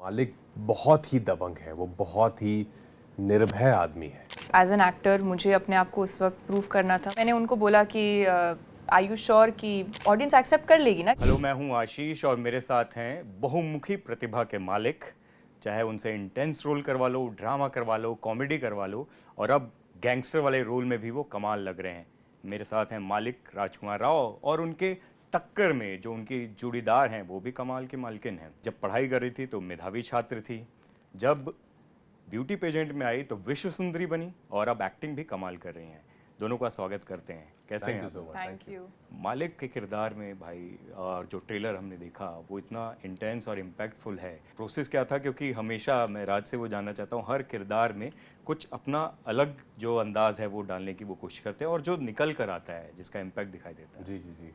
मालिक बहुत ही दबंग है, वो बहुत ही निर्भय आदमी है। एज एन एक्टर मुझे अपने आप को उस वक्त प्रूव करना था। मैंने उनको बोला कि आर यू श्योर कि ऑडियंस एक्सेप्ट कर लेगी ना। हेलो, मैं हूं आशीष और मेरे साथ हैं बहुमुखी प्रतिभा के मालिक। चाहे उनसे इंटेंस रोल करवा लो, ड्रामा करवा लो, कॉमेडी करवा लो, और अब गैंगस्टर वाले रोल में भी वो कमाल लग रहे हैं। मेरे साथ हैं मालिक राजकुमार राव, और उनके टक्कर में जो उनकी जोड़ीदार हैं वो भी कमाल की मालकिन हैं। जब पढ़ाई कर रही थी तो मेधावी छात्र थी, जब ब्यूटी पेजेंट में आई तो विश्व सुंदरी बनी, और अब एक्टिंग भी कमाल कर रही हैं। दोनों का स्वागत करते हैं। कैसे हैं थैंक यू आप? So much. Thank you. मालिक के किरदार में भाई, और जो ट्रेलर हमने देखा वो इतना इंटेंस और इम्पैक्टफुल है। प्रोसेस क्या था? क्योंकि हमेशा मैं राज से वो जानना चाहता हूँ, हर किरदार में कुछ अपना अलग जो अंदाज है वो डालने की वो कोशिश करते हैं, और जो निकल कर आता है जिसका इम्पैक्ट दिखाई देता है। जी जी जी।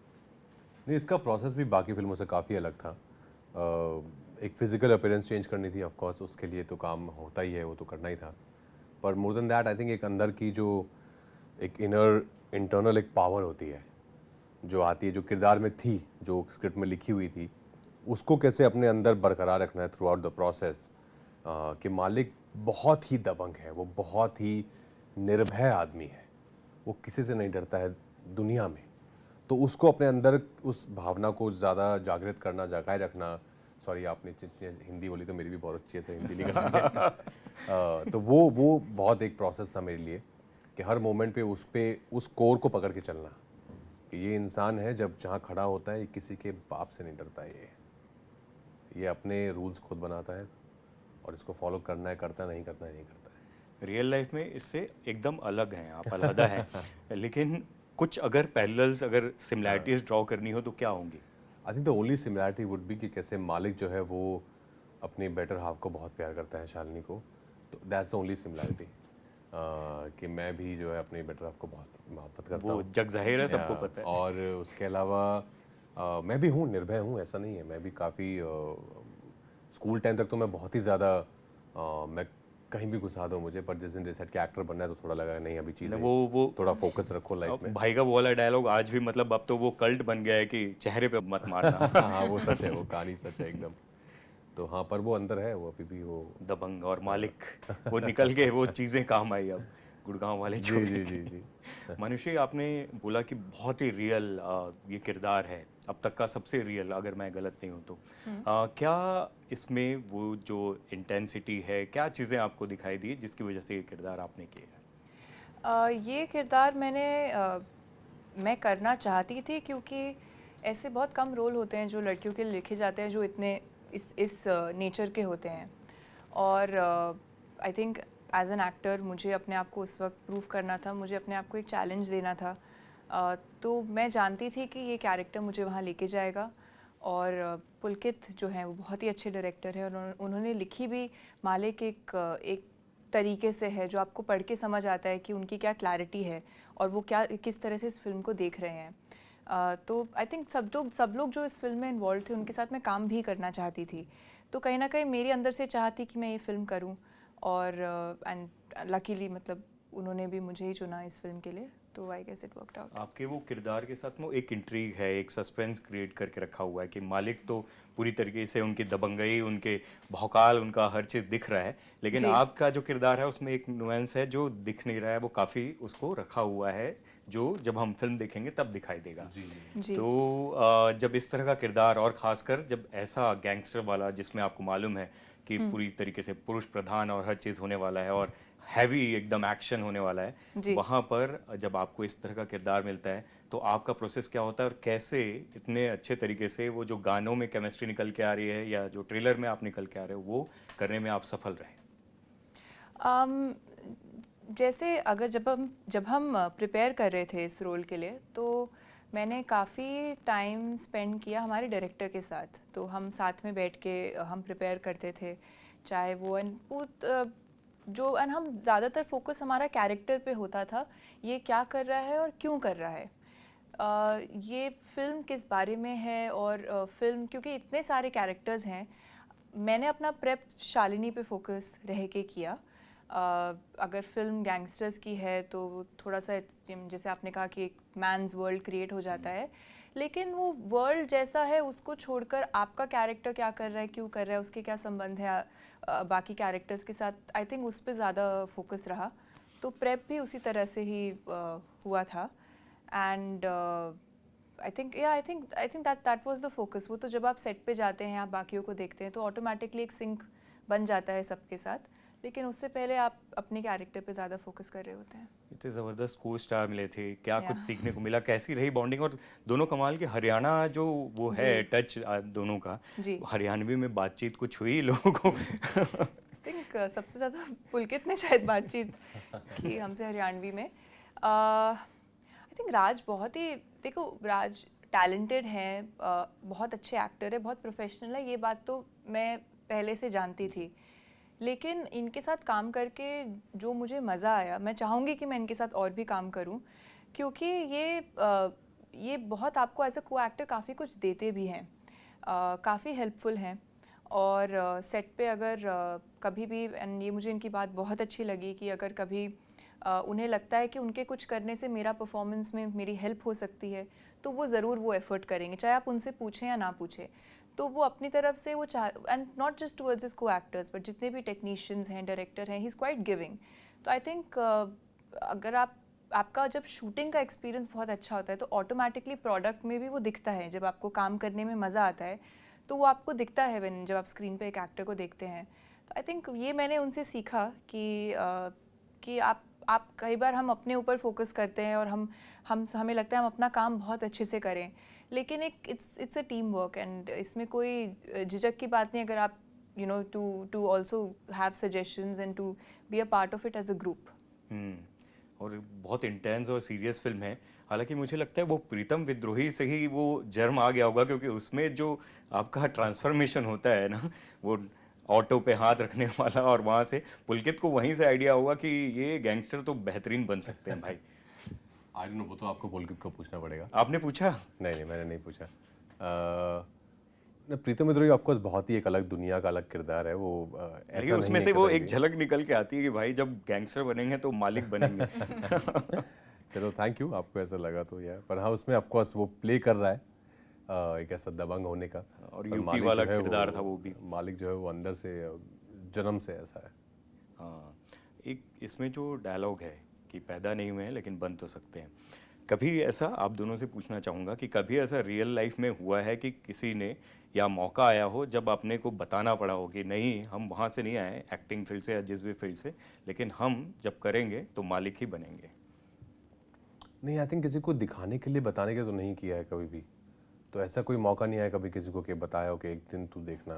नहीं, इसका प्रोसेस भी बाकी फिल्मों से काफ़ी अलग था। एक फिजिकल अपीयरेंस चेंज करनी थी, ऑफ कोर्स उसके लिए तो काम होता ही है, वो तो करना ही था। पर more than that I think एक अंदर की जो एक इंटरनल एक पावर होती है जो आती है, जो किरदार में थी, जो स्क्रिप्ट में लिखी हुई थी, उसको कैसे अपने अंदर बरकरार रखना है थ्रू आउट द प्रोसेस। कि मालिक बहुत ही दबंग है, वो बहुत ही निर्भय आदमी है, वो किसी से नहीं डरता है दुनिया में। तो उसको अपने अंदर उस भावना को ज़्यादा जागृत करना, जगाए रखना। सॉरी, आपने हिंदी बोली तो मेरी भी बहुत अच्छी से हिंदी निकल रही है। तो वो बहुत एक प्रोसेस था मेरे लिए कि हर मोमेंट पे उस कोर को पकड़ के चलना कि ये इंसान है, जब जहाँ खड़ा होता है ये किसी के बाप से नहीं डरता है। ये अपने रूल्स खुद बनाता है और इसको फॉलो करना है, करता है, नहीं करता है, नहीं करता है। रियल लाइफ में इससे एकदम अलग हैं, आप अलहदा हैं। लेकिन कुछ अगर पैरेलल्स, अगर सिमिलैरिटीज ड्रॉ करनी हो तो क्या होंगी? I think the only similarity would be कि कैसे मालिक जो है वो अपनी बेटर हाफ को बहुत प्यार करता है, शालिनी को। तो दैट्स द ओनली सिमिलैरिटी कि मैं भी जो है अपनी बेटर हाफ को बहुत मोहब्बत करता वो हूँ। जग ज़ाहिर है, सबको पता है। और उसके अलावा मैं भी हूँ, निर्भय हूँ, ऐसा नहीं है। मैं भी काफ़ी स्कूल टाइम तक तो मैं बहुत ही ज़्यादा मैं कहीं भी घुसा दो मुझे, पर जिस दिन डिसाइड के एक्टर बनना है तो थोड़ा लगा नहीं, अभी चीज़ें वो थोड़ा फोकस रखो लाइफ में। भाई का वो वाला डायलॉग आज भी, मतलब अब तो वो कल्ट बन गया है कि चेहरे पे मत मारना। हाँ, वो सच है, वो कहानी सच है एकदम। तो हाँ, पर वो अंदर है, वो अभी भी वो। दबंग और मालिक, वो निकल के वो चीज़ें काम आई अब गुड़गांव वाले जी छोटे जी के। जी जी। मनुष्य, आपने बोला कि बहुत ही रियल ये किरदार है, अब तक का सबसे रियल, अगर मैं गलत नहीं हूँ तो। क्या इसमें वो जो इंटेंसिटी है, क्या चीज़ें आपको दिखाई दी जिसकी वजह से ये किरदार आपने किया? ये किरदार मैं करना चाहती थी, क्योंकि ऐसे बहुत कम रोल होते हैं जो लड़कियों के लिए लिखे जाते हैं जो इतने इस नेचर के होते हैं। और I think as an actor मुझे अपने आप को उस वक्त प्रूव करना था, मुझे अपने आप को एक चैलेंज देना था। तो मैं जानती थी कि ये कैरेक्टर मुझे वहाँ लेके जाएगा। और पुलकित जो हैं वो बहुत ही अच्छे डायरेक्टर हैं, और उन्होंने लिखी भी मालिक एक तरीके से है जो आपको पढ़ के समझ आता है कि उनकी क्या क्लैरिटी है और वो क्या किस तरह से इस फिल्म को देख रहे हैं। तो आई थिंक सब लोग जो इस फिल्म में इन्वॉल्व थे उनके साथ मैं काम भी करना चाहती थी। तो कहीं ना कहीं मेरी अंदर से चाह थी कि मैं ये फिल्म करूं, और एंड लकीली मतलब उन्होंने भी मुझे ही चुना इस फिल्म के लिए, तो I guess it worked out. आपके वो किरदार के साथ में एक इंट्रीग है, एक सस्पेंस क्रिएट करके रखा हुआ है कि मालिक तो पूरी तरीके से उनकी दबंगई, उनके भौकाल, उनका हर चीज़ दिख रहा है, लेकिन जी आपका जो किरदार है उसमें एक नुएंस है जो दिख नहीं रहा है, वो काफ़ी उसको रखा हुआ है, जो जब हम फिल्म देखेंगे तब दिखाई देगा। जी जी। जी। तो जब इस तरह का किरदार, और ख़ासकर जब ऐसा गैंगस्टर वाला जिसमें आपको मालूम है कि पूरी तरीके से पुरुष प्रधान और हर चीज़ होने वाला है, और हैवी एकदम एक्शन होने वाला है, जी। वहाँ पर जब आपको इस तरह का किरदार मिलता है तो आपका प्रोसेस क्या होता है, और कैसे इतने अच्छे तरीके से वो जो गानों में केमिस्ट्री निकल के आ रही है या जो ट्रेलर में आप निकल के आ रहे हो वो करने में आप सफल रहे? um, जैसे अगर जब हम प्रिपेयर कर रहे थे इस रोल के लिए, तो मैंने काफ़ी टाइम स्पेंड किया हमारे डायरेक्टर के साथ। तो हम साथ में बैठ के हम प्रिपेयर करते थे, चाहे वो हम ज़्यादातर फोकस हमारा कैरेक्टर पे होता था, ये क्या कर रहा है और क्यों कर रहा है, ये फिल्म किस बारे में है, और फिल्म क्योंकि इतने सारे कैरेक्टर्स हैं, मैंने अपना प्रेप शालिनी पे फोकस रह के किया। अगर फिल्म गैंगस्टर्स की है तो थोड़ा सा जैसे आपने कहा कि एक मैन्स वर्ल्ड क्रिएट हो जाता है, लेकिन वो वर्ल्ड जैसा है उसको छोड़कर आपका कैरेक्टर क्या कर रहा है, क्यों कर रहा है, उसके क्या संबंध है बाकी कैरेक्टर्स के साथ, आई थिंक उस पर ज़्यादा फोकस रहा। तो प्रेप भी उसी तरह से ही हुआ था। And I think that was the focus. वो तो जब आप सेट पे जाते हैं, आप बाकियों को देखते हैं, तो ऑटोमेटिकली एक सिंक बन जाता है सबके साथ, लेकिन उससे पहले आप अपने कैरेक्टर पे ज़्यादा फोकस कर रहे होते हैं। इतने ज़बरदस्त को स्टार मिले थे, क्या कुछ Yeah. सीखने को मिला, कैसी रही बॉन्डिंग? और दोनों कमाल के हरियाणा जो वो है जी। टच दोनों का, जी। हरियाणवी में बातचीत कुछ हुई लोगों को? थिंक सबसे ज़्यादा पुलकित ने शायद बातचीत की हमसे हरियाणवी में। आई थिंक राज बहुत ही, देखो राज टैलेंटेड है, बहुत अच्छे एक्टर है, बहुत प्रोफेशनल है, ये बात तो मैं पहले से जानती थी। लेकिन इनके साथ काम करके जो मुझे मज़ा आया, मैं चाहूँगी कि मैं इनके साथ और भी काम करूँ, क्योंकि ये बहुत आपको एज अ को एक्टर काफ़ी कुछ देते भी हैं, काफ़ी हेल्पफुल हैं। और सेट पे अगर कभी भी, एंड ये मुझे इनकी बात बहुत अच्छी लगी कि अगर कभी उन्हें लगता है कि उनके कुछ करने से मेरा परफॉर्मेंस में मेरी हेल्प हो सकती है, तो वो ज़रूर वो एफर्ट करेंगे, चाहे आप उनसे पूछें या ना पूछें। तो वो अपनी तरफ से वो and not just towards his को एक्टर्स, बट जितने भी टेक्नीशियंस हैं, डायरेक्टर हैं, ही इज़ क्वाइट गिविंग। तो आई थिंक अगर आपका जब शूटिंग का एक्सपीरियंस बहुत अच्छा होता है, तो ऑटोमेटिकली प्रोडक्ट में भी वो दिखता है। जब आपको काम करने में मज़ा आता है, तो वो आपको दिखता है जब आप स्क्रीन पे एक एक्टर को देखते हैं। तो आई थिंक ये मैंने उनसे सीखा कि आप कई बार हम अपने ऊपर फोकस करते हैं और हमें लगता है हम अपना काम बहुत अच्छे से करें, लेकिन it's a team work, and इसमें कोई झिझक की बात नहीं अगर आप to also have suggestions and to be a part of it as a group. और बहुत इंटेंस और सीरियस फिल्म है। हालांकि मुझे लगता है वो प्रीतम विद्रोही से ही वो जर्म आ गया होगा, क्योंकि उसमें जो आपका ट्रांसफॉर्मेशन होता है ना, वो ऑटो पे हाथ रखने वाला, और वहाँ से पुलकित को वहीं से आइडिया होगा कि ये गैंगस्टर तो बेहतरीन बन सकते हैं भाई। आई डोंट नो, वो तो आपको पुलकित को पूछना पड़ेगा। आपने पूछा? नहीं, मैंने नहीं पूछा। प्रीतम विद्रोही ऑफकोर्स बहुत ही एक अलग दुनिया का अलग किरदार है वो। ऐसा लेकिन उसमें नहीं से है वो कभी एक भी। झलक निकल के आती है कि भाई जब गैंगस्टर बनेंगे तो मालिक बनेंगे। चलो थैंक यू, आपको ऐसा लगा तो यार। पर हाँ, उसमें ऑफकोर्स वो प्ले कर रहा है एक ऐसा दबंग होने का। और पर यूपी मालिक वाला जो है किरदार था वो भी। मालिक जो है वो अंदर से जन्म से ऐसा है। हाँ, एक इसमें जो डायलॉग है कि पैदा नहीं हुए हैं लेकिन बन तो सकते हैं, कभी ऐसा आप दोनों से पूछना चाहूँगा कि कभी ऐसा रियल लाइफ में हुआ है कि किसी ने या मौका आया हो जब अपने को बताना पड़ा हो कि नहीं, हम वहाँ से नहीं आए एक्टिंग फील्ड से या जिस भी फील्ड से, लेकिन हम जब करेंगे तो मालिक ही बनेंगे? नहीं, आई थिंक किसी को दिखाने के लिए, बताने के लिए तो नहीं किया है कभी भी। तो ऐसा कोई मौका नहीं आया कभी किसी को कि बताया हो कि एक दिन तू देखना,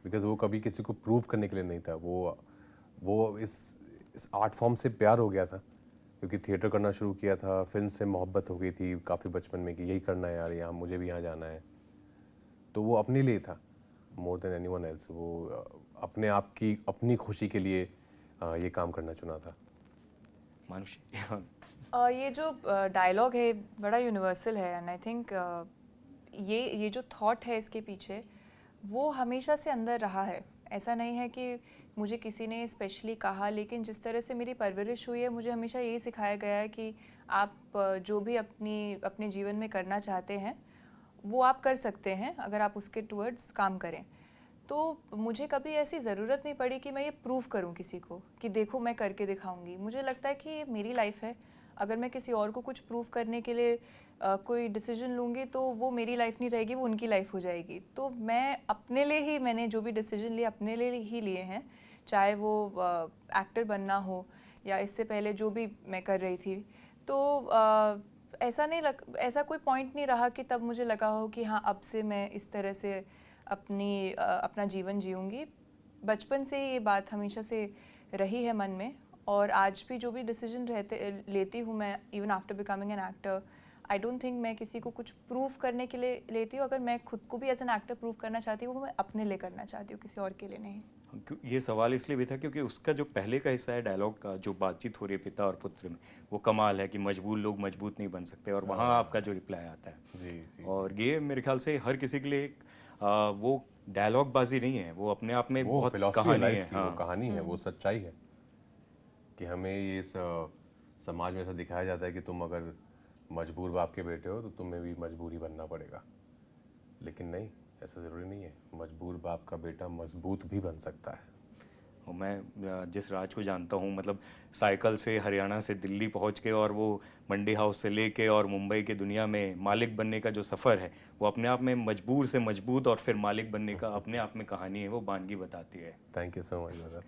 बिकॉज वो कभी किसी को प्रूव करने के लिए नहीं था। वो इस आर्ट फॉर्म से प्यार हो गया था, क्योंकि थिएटर करना शुरू किया था, फिल्म से मोहब्बत हो गई थी काफ़ी बचपन में कि यही करना है यार, यहाँ मुझे भी यहाँ जाना है। तो वो अपने लिए था मोर देन एनीवन एल्स। वो अपने आप की अपनी खुशी के लिए ये काम करना चुना था। मानुषी? ये जो डायलॉग है बड़ा यूनिवर्सल है, एंड आई थिंक ये जो थॉट है इसके पीछे, वो हमेशा से अंदर रहा है। ऐसा नहीं है कि मुझे किसी ने स्पेशली कहा, लेकिन जिस तरह से मेरी परवरिश हुई है, मुझे हमेशा यही सिखाया गया है कि आप जो भी अपने जीवन में करना चाहते हैं वो आप कर सकते हैं अगर आप उसके टुवर्ड्स काम करें। तो मुझे कभी ऐसी ज़रूरत नहीं पड़ी कि मैं ये प्रूव करूं किसी को कि देखो मैं करके दिखाऊंगी। मुझे लगता है कि ये मेरी लाइफ है, अगर मैं किसी और को कुछ प्रूव करने के लिए कोई डिसीजन लूँगी तो वो मेरी लाइफ नहीं रहेगी, वो उनकी लाइफ हो जाएगी। तो मैं अपने लिए ही, मैंने जो भी डिसीजन लिए अपने लिए ही लिए हैं, चाहे वो एक्टर बनना हो या इससे पहले जो भी मैं कर रही थी। तो ऐसा कोई पॉइंट नहीं रहा कि तब मुझे लगा हो कि हाँ अब से मैं इस तरह से अपना जीवन जीऊँगी। बचपन से ही ये बात हमेशा से रही है मन में, और आज भी जो भी डिसीजन लेती हूँ मैं, even after becoming an actor, I don't think मैं किसी को कुछ प्रूव करने के लिए लेती हूँ। अगर मैं खुद को भी एज एन एक्टर प्रूव करना चाहती हूँ, वो मैं अपने लिए करना चाहती हूँ, किसी और के लिए नहीं। ये सवाल इसलिए भी था क्योंकि उसका जो पहले का हिस्सा है डायलॉग का, जो बातचीत हो रही है पिता और पुत्र में, वो कमाल है कि मजबूर लोग मजबूत नहीं बन सकते, और वहाँ आपका जो रिप्लाई आता है। जी। और ये मेरे ख्याल से हर किसी के लिए एक वो डायलॉग बाजी नहीं है, वो अपने आप में वो बहुत फिलॉसफी कहानी लाइफ है। की, वो कहानी है, वो सच्चाई है कि हमें ये समाज में ऐसा दिखाया जाता है कि तुम अगर मजबूर बाप के बेटे हो तो तुम्हें भी मजबूरी बनना पड़ेगा। लेकिन नहीं, ऐसा ज़रूरी नहीं है। मजबूर बाप का बेटा मजबूत भी बन सकता है। और मैं जिस राज को जानता हूँ, मतलब साइकिल से हरियाणा से दिल्ली पहुँच के और वो मंडी हाउस से लेके और मुंबई की दुनिया में मालिक बनने का जो सफ़र है, वो अपने आप में मजबूर से मजबूत और फिर मालिक बनने का अपने आप में कहानी है, वो बानगी बताती है। Thank you so much brother.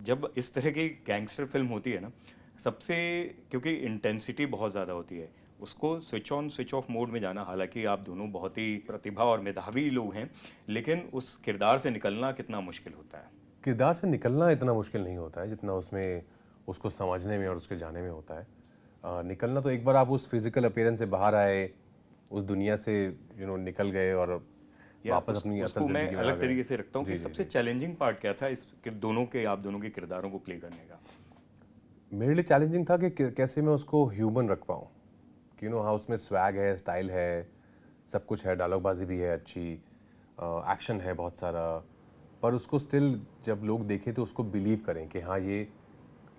जब इस तरह की गैंगस्टर फिल्म होती है ना, सबसे, क्योंकि इंटेंसिटी बहुत ज़्यादा होती है, उसको switch on switch off mode में जाना, हालांकि आप दोनों बहुत ही प्रतिभा और मेधावी लोग हैं, लेकिन उस किरदार से निकलना कितना मुश्किल होता है। किरदार से निकलना इतना मुश्किल नहीं होता है जितना उसमें उसको समझने में और उसके जाने में होता है। निकलना तो एक बार आप उस फिजिकल अपीयरेंस से बाहर आए, उस दुनिया से निकल गए और वापस अपनी असल उसको मैं जिंदगी में आ अलग गए। तरीके से रखता हूँ कि जी, जी, सबसे जी। चैलेंजिंग पार्ट क्या था इस आप दोनों के किरदारों को प्ले करने का? मेरे लिए चैलेंजिंग था कि कैसे मैं उसको ह्यूमन रख पाऊँ। कि हाँ, उसमें स्वैग है, स्टाइल है, सब कुछ है, डायलॉगबाजी भी है अच्छी, एक्शन है बहुत सारा, पर उसको स्टिल जब लोग देखें तो उसको बिलीव करें कि हाँ, ये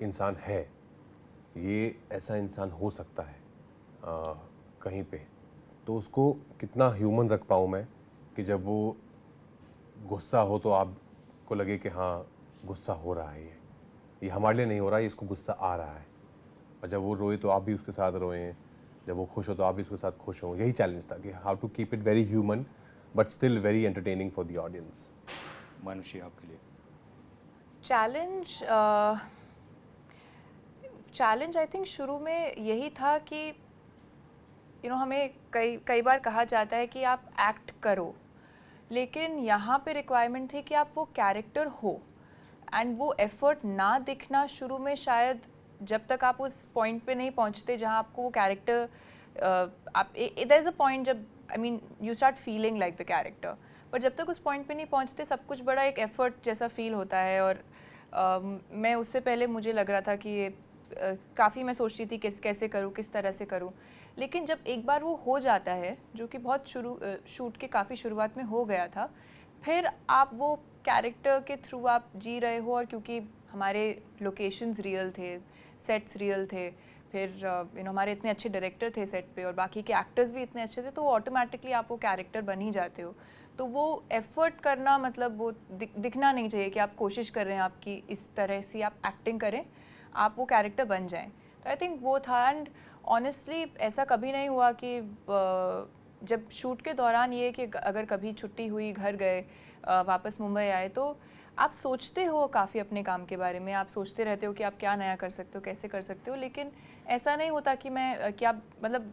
इंसान है, ये ऐसा इंसान हो सकता है कहीं पे। तो उसको कितना ह्यूमन रख पाऊँ मैं कि जब वो गुस्सा हो तो आपको लगे कि हाँ, गुस्सा हो रहा है, ये हमारे लिए नहीं हो रहा है, इसको गुस्सा आ रहा है। और जब वो रोए तो आप भी उसके साथ रोएं, जब वो खुश हो तो आप भी उसके साथ खुश हों। यही चैलेंज था कि how to keep it very human but still very entertaining for the audience. Manushi, आपके लिए? चैलेंज आई थिंक शुरू में यही था कि हमें कई कई बार कहा जाता है कि आप एक्ट करो, लेकिन यहाँ पे रिक्वायरमेंट थी कि आप वो कैरेक्टर हो, एंड वो एफर्ट ना दिखना शुरू में, शायद जब तक आप उस पॉइंट पे नहीं पहुँचते जहाँ आपको वो कैरेक्टर आप देयर इज़ अ पॉइंट जब I mean you start feeling like the character, पर जब तक उस पॉइंट पे नहीं पहुँचते सब कुछ बड़ा एक एफर्ट जैसा फील होता है। और मैं उससे पहले मुझे लग रहा था कि ये काफ़ी मैं सोचती थी कैसे करूँ, किस तरह से करूँ, लेकिन जब एक बार वो हो जाता है, जो कि बहुत शूट के काफ़ी शुरुआत में हो गया था, फिर आप वो कैरेक्टर के थ्रू आप जी रहे हो। और क्योंकि हमारे लोकेशंस रियल थे, सेट्स रियल थे, फिर हमारे इतने अच्छे डायरेक्टर थे सेट पे और बाकी के एक्टर्स भी इतने अच्छे थे, तो ऑटोमेटिकली आप वो कैरेक्टर बन ही जाते हो। तो वो एफर्ट करना, मतलब वो दिखना नहीं चाहिए कि आप कोशिश कर रहे हैं आपकी इस तरह से आप एक्टिंग करें, आप वो कैरेक्टर बन जाएं। तो आई थिंक वो था। एंड ऑनेस्टली ऐसा कभी नहीं हुआ कि जब शूट के दौरान ये कि अगर कभी छुट्टी हुई, घर गए, वापस मुंबई आए, तो आप सोचते हो काफ़ी अपने काम के बारे में, आप सोचते रहते हो कि आप क्या नया कर सकते हो, कैसे कर सकते हो, लेकिन ऐसा नहीं होता कि कि आप मतलब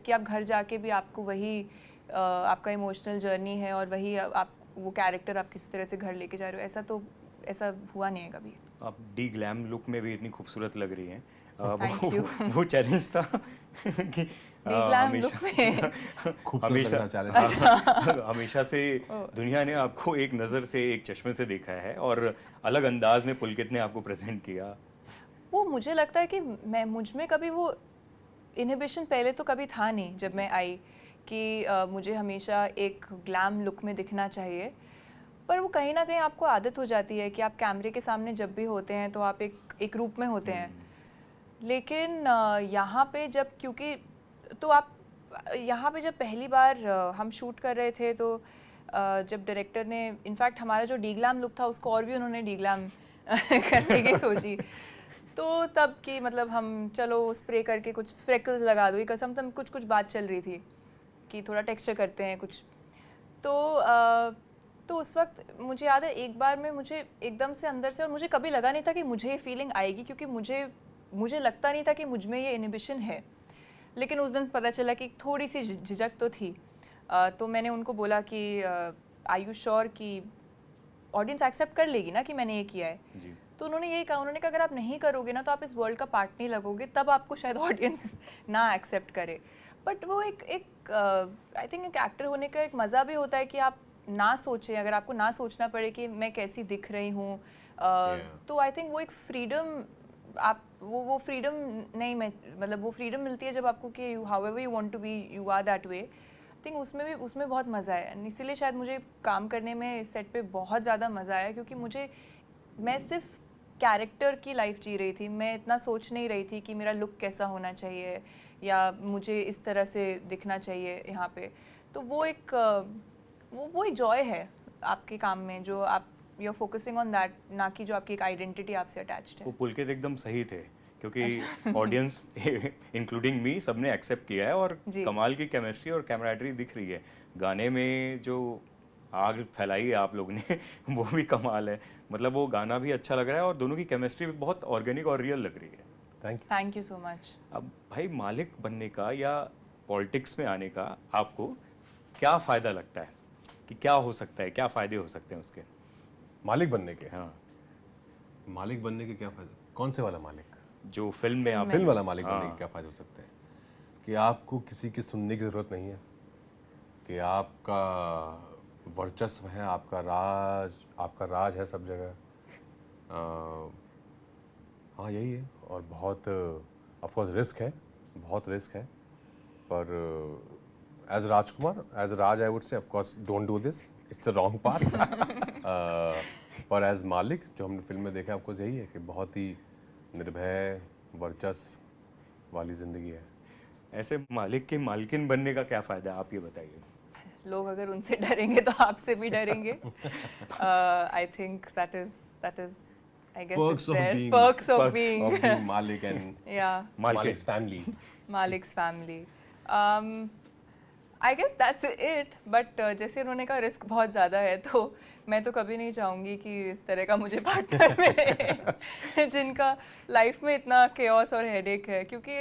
कि आप घर जाके भी आपको वही आपका इमोशनल जर्नी है और वही आप वो कैरेक्टर आप किसी तरह से घर लेके जा रहे हो। ऐसा हुआ नहीं है कभी। आप डी ग्लैम लुक में भी इतनी खूबसूरत लग रही हैं। Thank you. वो चैलेंज था कि डी ग्लैम लुक में खूबसूरत हमेशा लगना चैलेंज। हमेशा से दुनिया ने आपको एक नज़र से, एक चश्मे से देखा है और अलग अंदाज में पुलकित ने आपको प्रेजेंट किया। वो मुझे लगता है कि मुझ में कभी वो इनहिबिशन पहले तो कभी था नहीं जब मैं आई कि मुझे हमेशा एक ग्लैम लुक में दिखना चाहिए, पर वो कहीं ना कहीं आपको आदत हो जाती है कि आप कैमरे के सामने जब भी होते हैं तो आप एक रूप में होते हैं। लेकिन यहाँ पे जब, क्योंकि तो आप यहाँ पे जब पहली बार हम शूट कर रहे थे, तो जब डायरेक्टर ने, इनफैक्ट हमारा जो डी ग्लैम लुक था उसको और भी उन्होंने डी ग्लैम करने की सोची, तो तब की मतलब हम चलो स्प्रे करके कुछ फ्रेकल्स लगा दो, कसम तम कुछ बात चल रही थी कि थोड़ा टेक्सचर करते हैं कुछ। तो उस वक्त मुझे याद है एक बार में मुझे एकदम से अंदर से, और मुझे कभी लगा नहीं था कि मुझे ये फीलिंग आएगी, क्योंकि मुझे लगता नहीं था कि मुझ में ये इनहिबिशन है, लेकिन उस दिन पता चला कि थोड़ी सी झिझक तो थी। तो मैंने उनको बोला कि आर यू श्योर कि ऑडियंस एक्सेप्ट कर लेगी ना कि मैंने ये किया है जी। तो उन्होंने यही कहा, उन्होंने कहा अगर आप नहीं करोगे ना तो आप इस वर्ल्ड का पार्ट नहीं लगोगे, तब आपको शायद ऑडियंस ना एक्सेप्ट करे। बट वो एक आई थिंक एक एक्टर होने का एक मज़ा भी होता है कि आप ना सोचें, अगर आपको ना सोचना पड़े कि मैं कैसी दिख रही हूँ, तो आई थिंक वो एक फ्रीडम, आप वो फ्रीडम नहीं, मैं मतलब वो फ्रीडम मिलती है जब आपको कि however you want to be you are that way. I think उसमें बहुत मज़ा है, इसीलिए शायद मुझे काम करने में सेट पे बहुत ज़्यादा मज़ा आया, क्योंकि मैं सिर्फ कैरेक्टर की लाइफ जी रही थी। मैं इतना सोच नहीं रही थी कि मेरा लुक कैसा होना चाहिए या मुझे इस तरह से दिखना चाहिए यहाँ पे। तो वो एक वो एक जॉय है आपके काम में, जो आप you are focusing on that, ना कि जो आपकी एक आइडेंटिटी आपसे अटैच्ड वो है। पुलकित एकदम सही थे, क्योंकि ऑडियंस इंक्लूडिंग मी सबने एक्सेप्ट किया है और जी। कमाल की केमिस्ट्री और कैमराडरी दिख रही है। गाने में जो आग फैलाई है आप लोग ने वो भी कमाल है। मतलब वो गाना भी अच्छा लग रहा है और दोनों की केमिस्ट्री भी बहुत ऑर्गेनिक और रियल लग रही है। Thank you. Thank you so much. अब भाई मालिक बनने का या पॉलिटिक्स में आने का आपको क्या फ़ायदा लगता है, कि क्या हो सकता है, क्या फ़ायदे हो सकते हैं उसके? मालिक बनने के, हाँ, मालिक बनने के क्या फायदे? कौन से वाला मालिक? जो फिल्म में आप फिल्म वाला मालिक बनने हाँ। के क्या फायदे हो सकते हैं? कि आपको किसी की सुनने की ज़रूरत नहीं है, कि आपका वर्चस्व है, आपका राज है सब जगह। हाँ यही है। और बहुत ऑफ कोर्स रिस्क है, बहुत रिस्क है, पर as Rajkumar, as Raj I would say of course don't do this, it's the wrong path. पर एज मालिक जो हमने फिल्म में देखा ऑफ यही है कि बहुत ही निर्भय वर्चस्व वाली ज़िंदगी है। ऐसे मालिक की मालकिन बनने का क्या फ़ायदा है, आप ये बताइए। लोग अगर उनसे डरेंगे तो आपसे भी डरेंगे। I think that is I guess Perks it's of their being- perks of perks being of being Malik and या मालकिन। Malik's family. Malik's family. I guess that's it, but जैसे उन्होंने कहा रिस्क बहुत ज़्यादा है, तो मैं तो कभी नहीं चाहूँगी कि इस तरह का मुझे पार्टनर मिले जिनका लाइफ में इतना केओस और हेडेक है। क्योंकि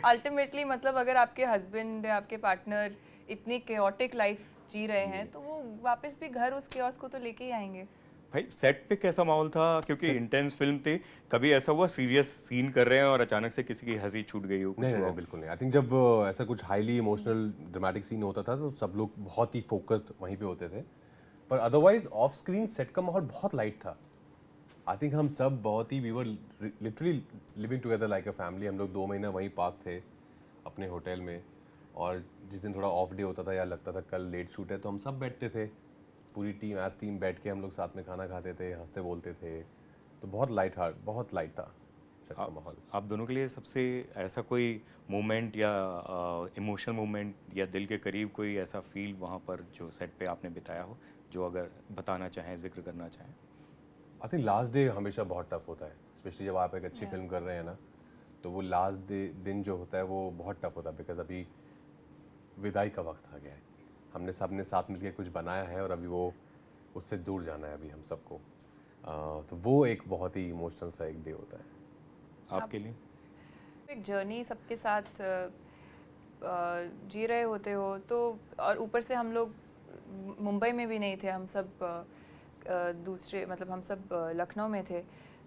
अल्टीमेटली मतलब अगर आपके हस्बैंड या आपके पार्टनर इतनी केओटिक लाइफ जी रहे हैं तो वो वापस भी घर उस केओस को तो लेके ही आएंगे। भाई सेट पे कैसा माहौल था, क्योंकि इंटेंस फिल्म थी, कभी ऐसा हुआ सीरियस सीन कर रहे हैं और अचानक से किसी की हंसी छूट गई हो, कुछ नहीं हुआ नहीं हो? बिल्कुल नहीं। आई थिंक जब ऐसा कुछ हाईली इमोशनल ड्रामेटिक सीन होता था तो सब लोग बहुत ही फोकस्ड वहीं पे होते थे, पर अदरवाइज ऑफ स्क्रीन सेट का माहौल बहुत लाइट था। आई थिंक हम सब बहुत ही we were literally living together like a family. हम लोग 2 महीना वहीं पार्क थे अपने होटल में, और जिस दिन थोड़ा ऑफ डे होता था या लगता था कल लेट शूट है तो हम सब बैठते थे, पूरी टीम एज टीम बैठ के हम लोग साथ में खाना खाते थे, हंसते बोलते थे। तो बहुत बहुत लाइट था सेट का माहौल। आप दोनों के लिए सबसे ऐसा कोई मोमेंट या इमोशनल मोमेंट या दिल के करीब कोई ऐसा फील वहाँ पर जो सेट पे आपने बिताया हो, जो अगर बताना चाहें, जिक्र करना चाहें? आई थिंक लास्ट डे हमेशा बहुत टफ होता है, स्पेशली जब आप एक अच्छी फिल्म कर रहे हैं ना, तो वो लास्ट दिन जो होता है वो बहुत टफ होता है, बिकॉज अभी विदाई का वक्त आ गया है। हमने सबने साथ मिलकर कुछ बनाया है और अभी वो उससे दूर जाना है अभी हम सबको। तो वो एक बहुत ही इमोशनल सा एक डे होता है। आपके लिए एक जर्नी सबके साथ जी रहे होते हो तो, और ऊपर से हम लोग मुंबई में भी नहीं थे, हम सब दूसरे मतलब हम सब लखनऊ में थे।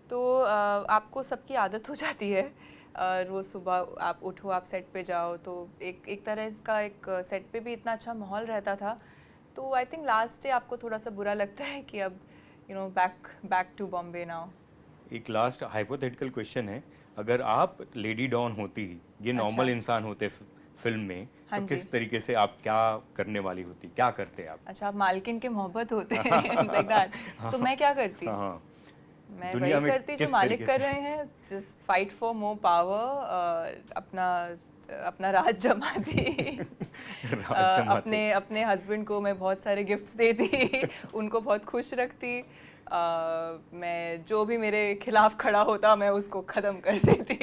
तो आपको सबकी आदत हो जाती है, रोज़ सुबह आप उठो, आप सेट पे जाओ, तो एक तरह का एक सेट पे भी इतना अच्छा माहौल रहता था। तो आई थिंक लास्ट डे आपको थोड़ा सा बुरा लगता है कि अब बैक टू बॉम्बे नाउ। एक लास्ट हाइपोथेटिकल क्वेश्चन है, अगर आप लेडी डॉन होती, ये नॉर्मल अच्छा। इंसान होते फिल्म में, हाँ तो जी। किस तरीके से आप क्या करने वाली होती, क्या करते आप? अच्छा, आप मालकिन के मोहब्बत होते हैं लाइक दैट, तो मैं क्या करती? हाँ हाँ, मैं दुनिया वही में करती जो किस मालिक तरीके कर से? रहे हैं, just fight for more power, अपना राज जमाती। राज जमाते। अपने हस्बैंड को मैं बहुत सारे गिफ्ट्स देती, उनको बहुत खुश रखती। मैं जो भी मेरे खिलाफ खड़ा होता मैं उसको ख़त्म कर देती।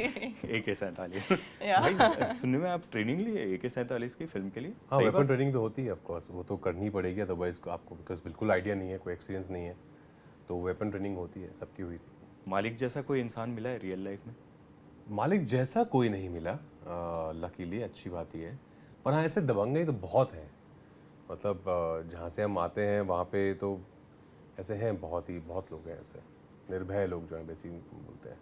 AK-47 या। भाई सुनने में आप ट्रेनिंग लिए AK-47 की फिल्म के लिए? हाँ, सही वेपन बात? ट्रेनिंग तो होती है ऑफ कोर्स, वो तो करनी ही पड़ेगी, अदरवाइज आपको बिकॉज बिल्कुल आइडिया नहीं है, कोई एक्सपीरियंस नहीं है, तो वेपन ट्रेनिंग होती है, सबकी हुई थी। मालिक जैसा कोई इंसान मिला है रियल लाइफ में? मालिक जैसा कोई नहीं मिला लकीली, अच्छी बात ही है। पर हाँ, ऐसे दबंगई तो बहुत है, मतलब जहाँ से हम आते हैं वहाँ पे तो ऐसे हैं बहुत लोग हैं ऐसे निर्भय लोग जो हैं बेसिक बोलते हैं।